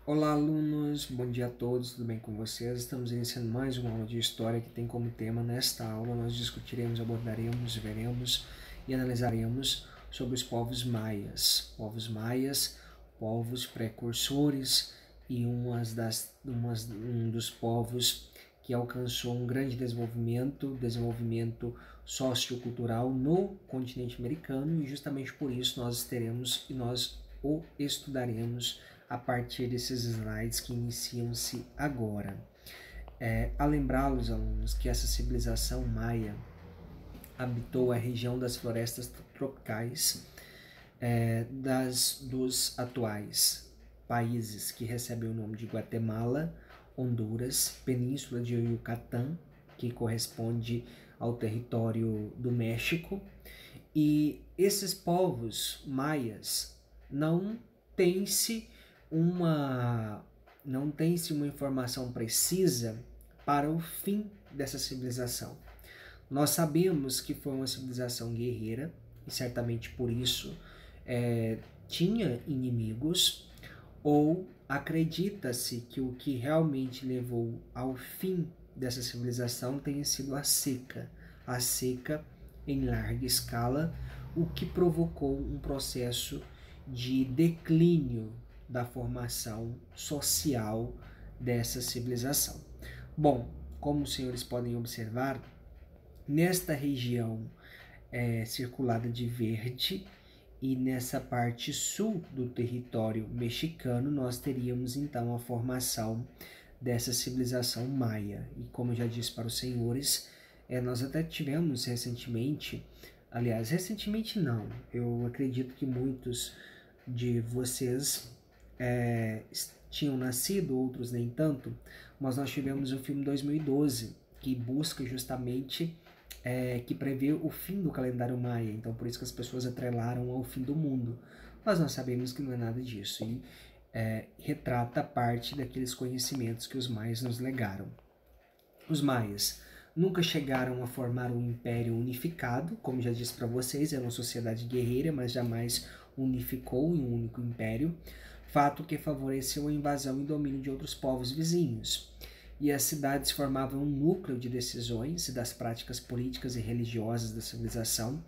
Olá, alunos, bom dia a todos, tudo bem com vocês? Estamos iniciando mais uma aula de história que tem como tema, nesta aula, nós discutiremos, abordaremos, veremos e analisaremos sobre os povos maias. Povos precursores e um dos povos que alcançou um grande desenvolvimento sociocultural no continente americano, e justamente por isso nós o estudaremos a partir desses slides que iniciam-se agora. A lembrá-los, alunos, que essa civilização maia habitou a região das florestas tropicais dos atuais países que recebem o nome de Guatemala, Honduras, Península de Yucatán, que corresponde ao território do México, e esses povos maias não tem-se uma informação precisa para o fim dessa civilização. Nós sabemos que foi uma civilização guerreira e certamente por isso tinha inimigos, ou acredita-se que o que realmente levou ao fim dessa civilização tenha sido a seca em larga escala, o que provocou um processo de declínio da formação social dessa civilização. Bom, como os senhores podem observar, nesta região circulada de verde e nessa parte sul do território mexicano, nós teríamos então a formação dessa civilização maia. E como eu já disse para os senhores, nós até tivemos recentemente não, eu acredito que muitos de vocês tinham nascido, outros nem tanto, mas nós tivemos o filme 2012, que busca justamente, que prevê o fim do calendário maia, então por isso que as pessoas atrelaram ao fim do mundo, mas nós sabemos que não é nada disso, e retrata parte daqueles conhecimentos que os maias nos legaram. Os maias nunca chegaram a formar um império unificado, como já disse para vocês, era uma sociedade guerreira, mas jamais unificou em um único império, fato que favoreceu a invasão e domínio de outros povos vizinhos. E as cidades formavam um núcleo de decisões e das práticas políticas e religiosas da civilização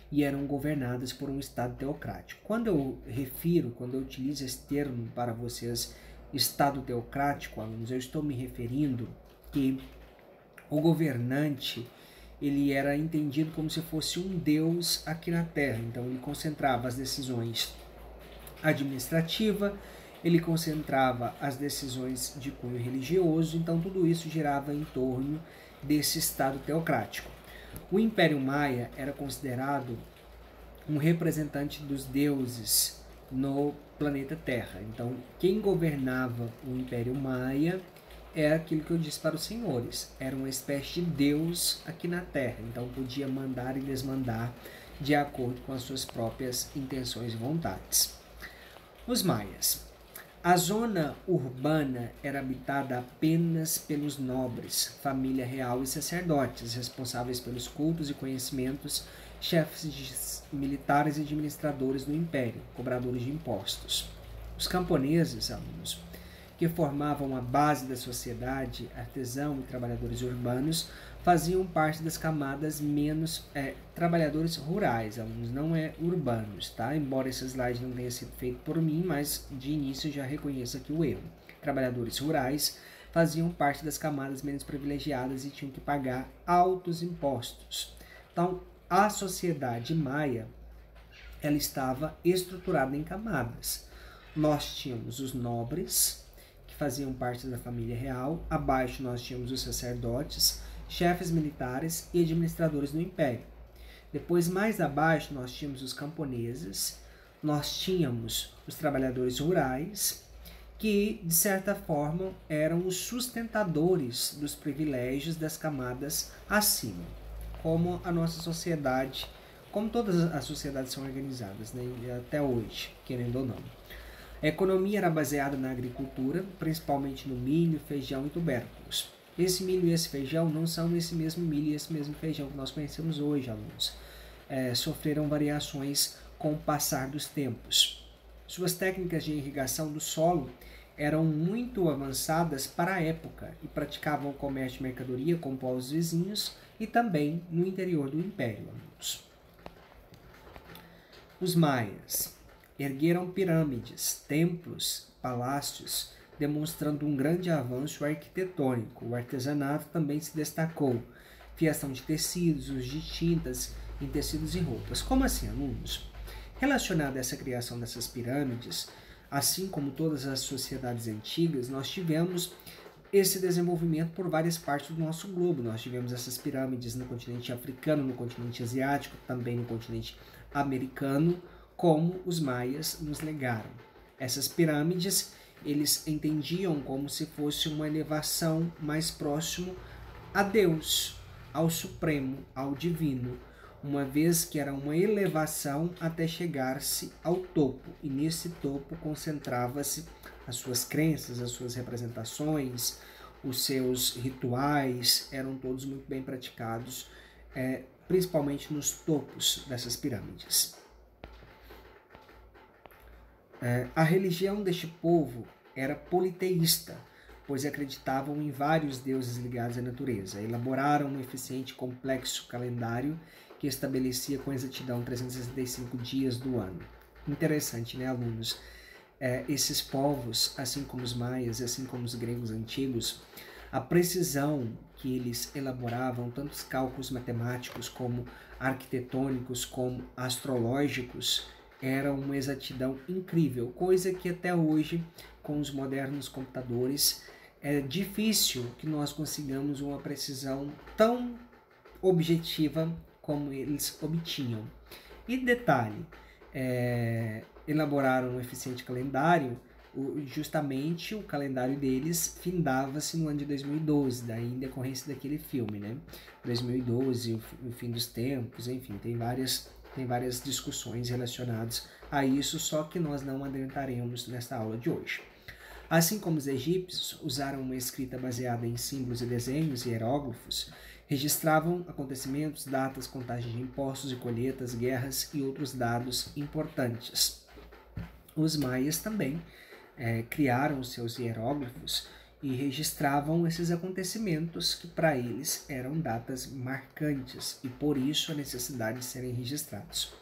e eram governadas por um estado teocrático. Quando eu utilizo esse termo para vocês, estado teocrático, alunos, eu estou me referindo que o governante ele era entendido como se fosse um deus aqui na Terra. Então ele concentrava as decisões administrativas, ele concentrava as decisões de cunho religioso, então tudo isso girava em torno desse estado teocrático. O Império Maia era considerado um representante dos deuses no planeta Terra. Então quem governava o Império Maia é aquilo que eu disse para os senhores, era uma espécie de Deus aqui na Terra, então podia mandar e desmandar de acordo com as suas próprias intenções e vontades. Os maias. A zona urbana era habitada apenas pelos nobres, família real e sacerdotes, responsáveis pelos cultos e conhecimentos, chefes militares e administradores do império, cobradores de impostos. Os camponeses, alunos, que formavam a base da sociedade, artesãos e trabalhadores urbanos, faziam parte das camadas menos trabalhadores rurais, alunos, não urbanos, tá? Embora esse slide não tenha sido feito por mim, mas de início já reconheço aqui o erro. Trabalhadores rurais faziam parte das camadas menos privilegiadas e tinham que pagar altos impostos. Então, a sociedade maia, ela estava estruturada em camadas. Nós tínhamos os nobres, que faziam parte da família real, abaixo nós tínhamos os sacerdotes, chefes militares e administradores do império. Depois, mais abaixo, nós tínhamos os camponeses, nós tínhamos os trabalhadores rurais, que, de certa forma, eram os sustentadores dos privilégios das camadas acima, como a nossa sociedade, como todas as sociedades são organizadas, né, até hoje, querendo ou não. A economia era baseada na agricultura, principalmente no milho, feijão e tubérculos. Esse milho e esse feijão não são esse mesmo milho e esse mesmo feijão que nós conhecemos hoje, alunos. Sofreram variações com o passar dos tempos. Suas técnicas de irrigação do solo eram muito avançadas para a época e praticavam o comércio de mercadoria com povos vizinhos e também no interior do Império. Os maias ergueram pirâmides, templos, palácios, demonstrando um grande avanço arquitetônico. O artesanato também se destacou. Fiação de tecidos, uso de tintas em tecidos e roupas. Como assim, alunos? Relacionado a essa criação dessas pirâmides, assim como todas as sociedades antigas, nós tivemos esse desenvolvimento por várias partes do nosso globo. Nós tivemos essas pirâmides no continente africano, no continente asiático, também no continente americano, como os maias nos legaram. Essas pirâmides, eles entendiam como se fosse uma elevação mais próximo a Deus, ao Supremo, ao Divino, uma vez que era uma elevação até chegar-se ao topo, e nesse topo concentrava-se as suas crenças, as suas representações, os seus rituais, eram todos muito bem praticados, principalmente nos topos dessas pirâmides. A religião deste povo era politeísta, pois acreditavam em vários deuses ligados à natureza. Elaboraram um eficiente e complexo calendário que estabelecia com exatidão 365 dias do ano. Interessante, né, alunos? Esses povos, assim como os maias, assim como os gregos antigos, a precisão que eles elaboravam, tanto os cálculos matemáticos como arquitetônicos, como astrológicos, era uma exatidão incrível, coisa que até hoje, com os modernos computadores, é difícil que nós consigamos uma precisão tão objetiva como eles obtinham. E detalhe, elaboraram um eficiente calendário, justamente o calendário deles findava-se no ano de 2012, daí em decorrência daquele filme, né? 2012, o fim dos tempos, enfim, tem várias discussões relacionadas a isso, só que nós não adentraremos nesta aula de hoje. Assim como os egípcios usaram uma escrita baseada em símbolos e desenhos e hieróglifos, registravam acontecimentos, datas, contagem de impostos e colheitas, guerras e outros dados importantes. Os maias também criaram seus hieróglifos e registravam esses acontecimentos que para eles eram datas marcantes e por isso a necessidade de serem registrados.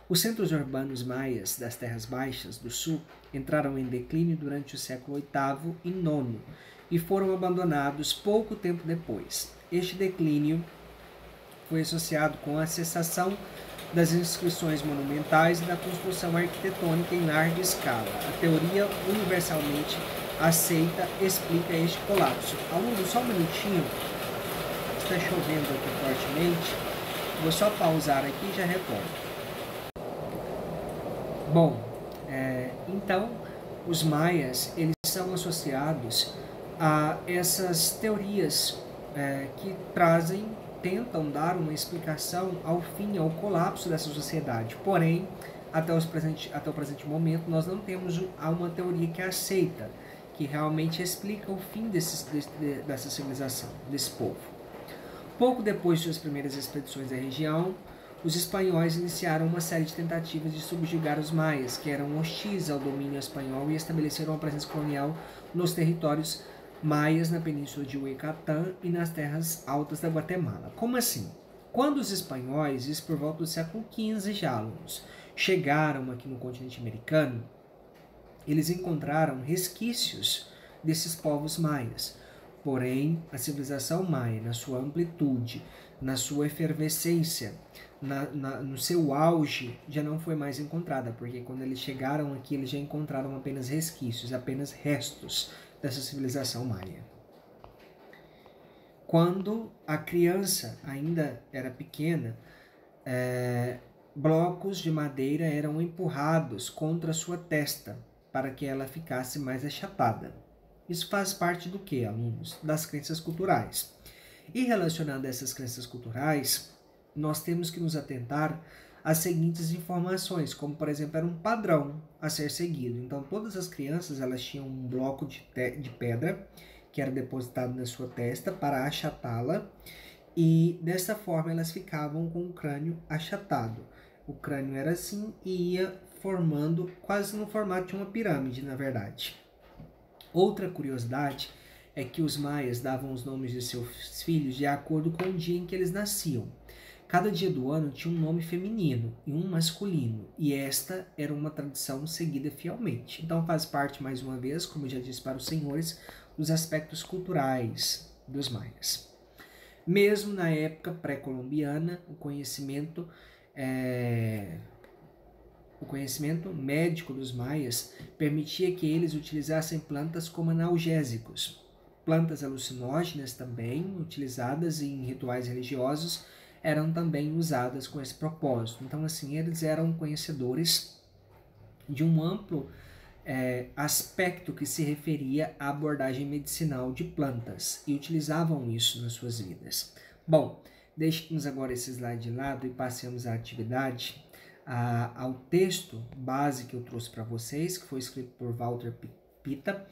Os centros urbanos maias das terras baixas do sul entraram em declínio durante o século VIII e IX e foram abandonados pouco tempo depois. Este declínio foi associado com a cessação das inscrições monumentais e da construção arquitetônica em larga escala. A teoria universalmente aceita explica este colapso. Aluno, só um minutinho. Está chovendo aqui fortemente. Vou só pausar aqui e já retorno. Bom, então os maias eles são associados a essas teorias que tentam dar uma explicação ao fim, ao colapso dessa sociedade. Porém, até o presente momento, nós não temos uma teoria que aceita, que realmente explica o fim dessa civilização, desse povo. Pouco depois de suas primeiras expedições à região, os espanhóis iniciaram uma série de tentativas de subjugar os maias, que eram hostis ao domínio espanhol e estabeleceram uma presença colonial nos territórios maias na península de Yucatán e nas terras altas da Guatemala. Como assim? Quando os espanhóis, isso por volta do século XV já, alunos, chegaram aqui no continente americano, eles encontraram resquícios desses povos maias. Porém, a civilização maia, na sua amplitude, na sua efervescência, no seu auge, já não foi mais encontrada, porque quando eles chegaram aqui, eles já encontraram apenas resquícios, apenas restos dessa civilização maia. Quando a criança ainda era pequena, blocos de madeira eram empurrados contra sua testa para que ela ficasse mais achatada. Isso faz parte do que, alunos? Das crenças culturais. E relacionado a essas crenças culturais, nós temos que nos atentar às seguintes informações, como por exemplo, era um padrão a ser seguido. Então todas as crianças elas tinham um bloco de pedra que era depositado na sua testa para achatá-la, e dessa forma elas ficavam com o crânio achatado. O crânio era assim e ia formando quase no formato de uma pirâmide, na verdade. Outra curiosidade é que os maias davam os nomes de seus filhos de acordo com o dia em que eles nasciam. Cada dia do ano tinha um nome feminino e um masculino, e esta era uma tradição seguida fielmente. Então faz parte, mais uma vez, como eu já disse para os senhores, dos aspectos culturais dos maias. Mesmo na época pré-colombiana, o conhecimento médico dos maias permitia que eles utilizassem plantas como analgésicos. Plantas alucinógenas também, utilizadas em rituais religiosos, eram também usadas com esse propósito. Então, assim, eles eram conhecedores de um amplo aspecto que se referia à abordagem medicinal de plantas e utilizavam isso nas suas vidas. Bom, deixemos agora esse slide de lado e passemos à atividade, ao texto base que eu trouxe para vocês, que foi escrito por Walter Pita,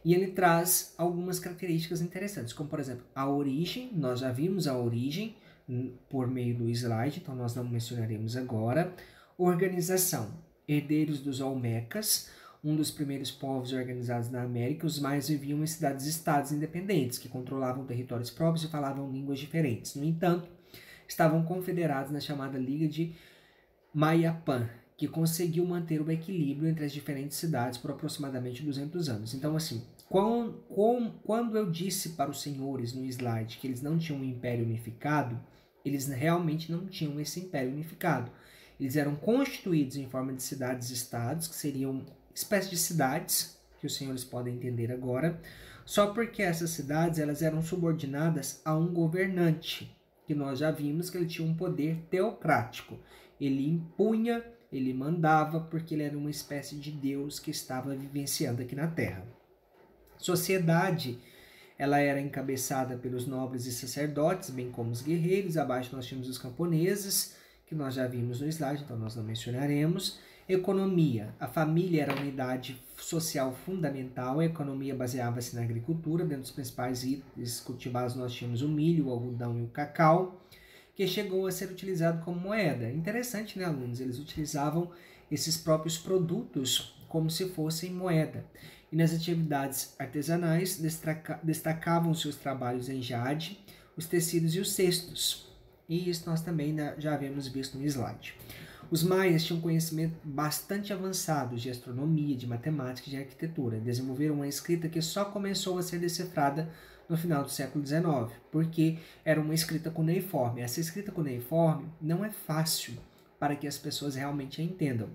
e ele traz algumas características interessantes, como por exemplo, a origem. Nós já vimos a origem por meio do slide, então nós não mencionaremos agora. Organização: herdeiros dos Olmecas, um dos primeiros povos organizados na América. Os maias viviam em cidades-estados independentes, que controlavam territórios próprios e falavam línguas diferentes. No entanto, estavam confederados na chamada Liga de Mayapã, que conseguiu manter o equilíbrio entre as diferentes cidades por aproximadamente 200 anos. Então, assim, quando eu disse para os senhores no slide que eles não tinham um império unificado, eles realmente não tinham esse império unificado. Eles eram constituídos em forma de cidades-estados, que seriam espécies de cidades, que os senhores podem entender agora, só porque essas cidades elas eram subordinadas a um governante, que nós já vimos que ele tinha um poder teocrático. Ele impunha, ele mandava, porque ele era uma espécie de Deus que estava vivenciando aqui na Terra. Sociedade, ela era encabeçada pelos nobres e sacerdotes, bem como os guerreiros. Abaixo nós tínhamos os camponeses, que nós já vimos no slide, então nós não mencionaremos. Economia: a família era a unidade social fundamental. A economia baseava-se na agricultura. Dentro dos principais itens cultivados nós tínhamos o milho, o algodão e o cacau, que chegou a ser utilizado como moeda. Interessante, né, alunos? Eles utilizavam esses próprios produtos como se fossem moeda. E nas atividades artesanais destacavam-se os trabalhos em jade, os tecidos e os cestos. E isso nós também já havíamos visto no slide. Os maias tinham conhecimento bastante avançado de astronomia, de matemática e de arquitetura. Desenvolveram uma escrita que só começou a ser decifrada no final do século XIX, porque era uma escrita cuneiforme. Essa escrita cuneiforme não é fácil para que as pessoas realmente a entendam.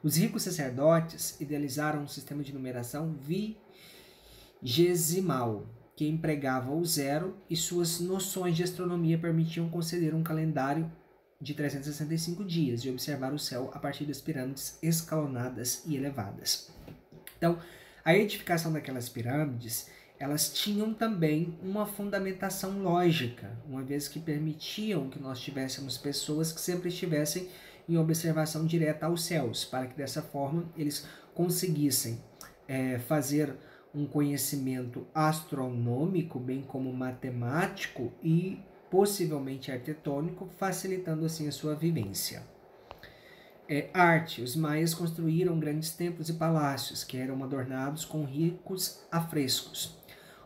Os ricos sacerdotes idealizaram um sistema de numeração vigesimal, que empregava o zero, e suas noções de astronomia permitiam conceder um calendário de 365 dias e observar o céu a partir das pirâmides escalonadas e elevadas. Então, a edificação daquelas pirâmides, elas tinham também uma fundamentação lógica, uma vez que permitiam que nós tivéssemos pessoas que sempre estivessem em observação direta aos céus, para que dessa forma eles conseguissem fazer um conhecimento astronômico, bem como matemático e possivelmente arquitetônico, facilitando assim a sua vivência. Arte: os maias construíram grandes templos e palácios que eram adornados com ricos afrescos.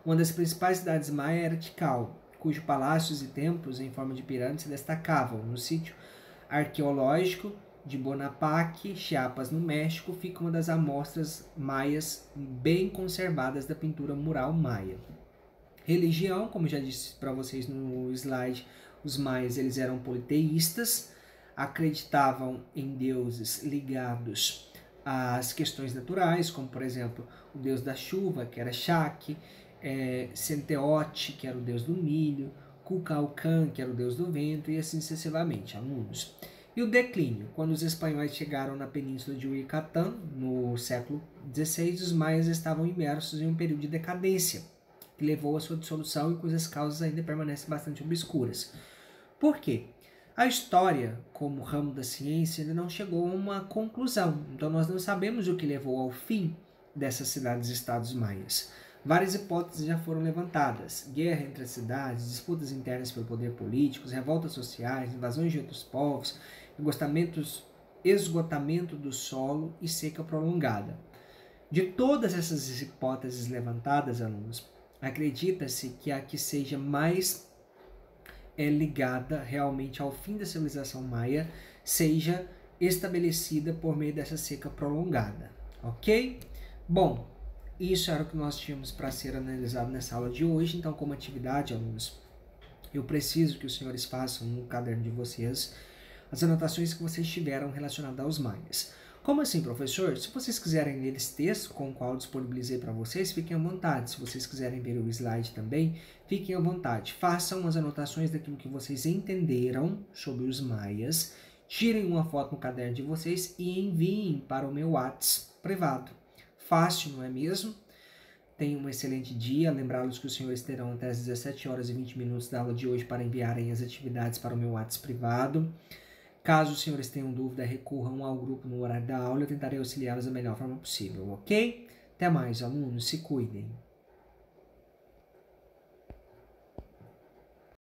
Uma das principais cidades maia era Tikal, cujos palácios e templos em forma de pirâmide se destacavam. No sítio arqueológico de Bonaparte, Chiapas, no México, fica uma das amostras maias bem conservadas da pintura mural maia. Religião: como já disse para vocês no slide, os maias eles eram politeístas, acreditavam em deuses ligados às questões naturais, como por exemplo o deus da chuva, que era Shak, Senteote, que era o deus do milho, Kukulkan, que era o deus do vento, e assim sucessivamente, alunos. E o declínio: quando os espanhóis chegaram na península de Yucatán, no século XVI, os maias estavam imersos em um período de decadência, que levou à sua dissolução e cujas causas ainda permanecem bastante obscuras. Por quê? A história, como ramo da ciência, ainda não chegou a uma conclusão, então nós não sabemos o que levou ao fim dessas cidades-estados maias. Várias hipóteses já foram levantadas: guerra entre as cidades, disputas internas pelo poder político, revoltas sociais, invasões de outros povos, esgotamento do solo e seca prolongada. De todas essas hipóteses levantadas, alunos, acredita-se que a que seja mais ligada realmente ao fim da civilização maia seja estabelecida por meio dessa seca prolongada, ok? Bom, isso era o que nós tínhamos para ser analisado nessa aula de hoje. Então, como atividade, alunos, eu preciso que os senhores façam no caderno de vocês as anotações que vocês tiveram relacionadas aos maias. Como assim, professor? Se vocês quiserem ler esse texto com o qual eu disponibilizei para vocês, fiquem à vontade. Se vocês quiserem ver o slide também, fiquem à vontade. Façam as anotações daquilo que vocês entenderam sobre os maias, tirem uma foto no caderno de vocês e enviem para o meu WhatsApp privado. Fácil, não é mesmo? Tenham um excelente dia. Lembrá-los que os senhores terão até as 17 horas e 20 minutos da aula de hoje para enviarem as atividades para o meu WhatsApp privado. Caso os senhores tenham dúvida, recorram ao grupo no horário da aula. Eu tentarei auxiliá-los da melhor forma possível, ok? Até mais, alunos. Se cuidem.